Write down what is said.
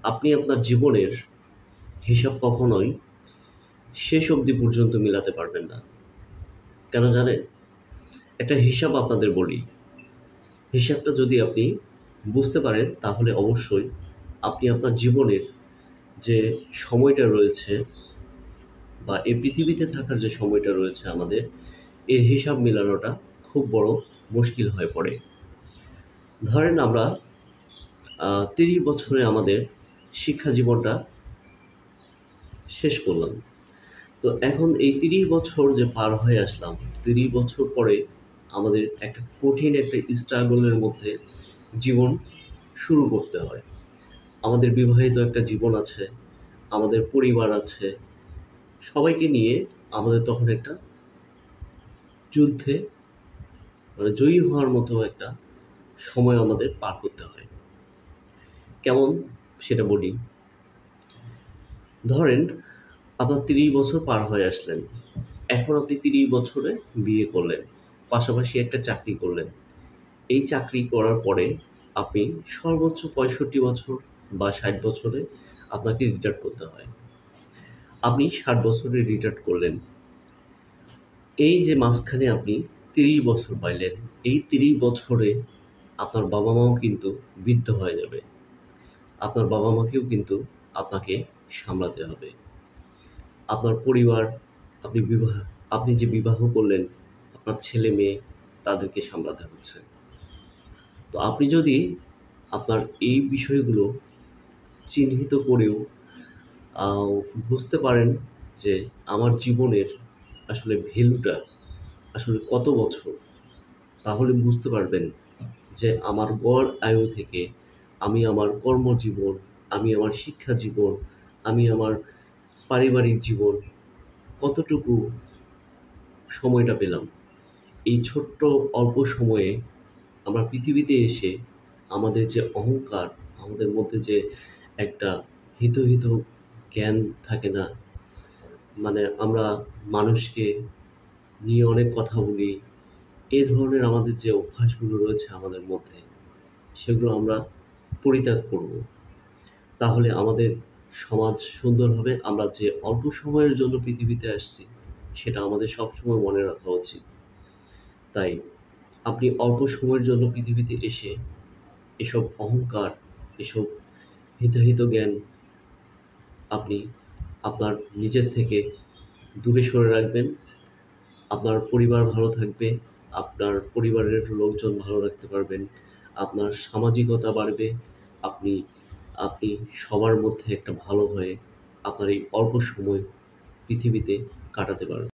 আপনি আপনার জীবনের হিসাব কখনোই শেষ অবধি পর্যন্ত মিলাতে পারবেন না। কেন জানেন? একটা হিসাব আপনাদের বলি। হিসাবটা যদি আপনি বুঝতে পারেন তাহলে অবশ্যই আপনি আপনার জীবনের যে সময়টা রয়েছে বা এই পৃথিবীতে থাকার যে সময়টা রয়েছে আমাদের, এর হিসাব মেলানোটা খুব বড় মুশকিল হয়ে পড়ে। ধরেন আমরা ৩০ বছরে আমাদের শিক্ষা জীবনটা শেষ করলাম। তো এখন এই ৩০ বছর যে পার হয়ে আসলাম, ৩০ বছর পরে আমাদের একটা কঠিন একটা struggle এর মধ্যে জীবন শুরু করতে হয়। আমাদের বিবাহিত একটা জীবন আছে, আমাদের পরিবার আছে। সবাইকে নিয়ে আমাদের তখন একটা যুদ্ধে মানে জয়ী হওয়ার মতো একটা সময় আমাদের পার করতে হয়। কেমন সেটা বলি। ধরেন আপনার ৩০ বছর পার হয়ে আসলেন। এখন আপনি ৩০ বছরে বিয়ে করলেন। পাশাপাশি একটা চাকরি করলেন। এই চাকরি করার পরে আপনি সর্বোচ্চ ৬৫ বছর বা ৬০ বছরে আপনাকে রিটায়ার করতে হয়। আপনি ৬০ বছরে রিটায়ার করলেন। এই যে মাঝখানে আপনি ৩০ বছর পাইলেন, এই ৩০ বছরে আপনার বাবা-মাও কিন্তু বৃদ্ধ হয়ে যাবে। আপনার বাবা-মাকেও কিন্তু আপনাকে সামলাতে হবে। আপনার পরিবার, আপনি বিবাহ আপনি যে বিবাহ করলেন, আপনার ছেলে-মেয়ে তাদেরকে সামলাতে হচ্ছে। তো আপনি যদি আপনার এই বিষয়গুলো চিহ্নিত করেও আও বুঝতে পারেন যে আমার জীবনের আসলে ভ্যালুটা আসলে কত বছর, তাহলে বুঝতে পারবেন যে আমার গড় আয়ু থেকে আমি আমার কর্মজীবন, আমি আমার শিক্ষা জীবন, আমি আমার পারিবারিক জীবন কতটুকু সময়টা পেলাম। এই ছোট্ট অল্প সময়ে আমরা পৃথিবীতে এসে আমাদের যে অহংকার, আমাদের মধ্যে যে একটা হিত জ্ঞান থাকে না? মানে আমরা মানুষকে নিয়ে অনেক কথা বলি। এ ধরনের আমাদের যে অভ্যাসগুলো রয়েছে আমাদের মধ্যে, সেগুলো আমরা পরিত্যাগ করব। তাহলে আমাদের সমাজ সুন্দর হবে। আমরা যে অল্প সময়ের জন্য পৃথিবীতে আসছি, সেটা আমাদের সবসময় মনে রাখা উচিত। তাই আপনি অল্প সময়ের জন্য পৃথিবীতে এসে এসব অহংকার, এসব হিতাহিত জ্ঞান আপনি আপনার নিজের থেকে দূরে সরে রাখবেন। আপনার পরিবার ভালো থাকবে, আপনার পরিবারের লোকজন ভালো রাখতে পারবেন, আপনার সামাজিকতা বাড়বে, আপনি আপনি সবার মধ্যে একটা ভালো হয়ে আপনার এই অল্প সময় পৃথিবীতে কাটাতে পারবেন।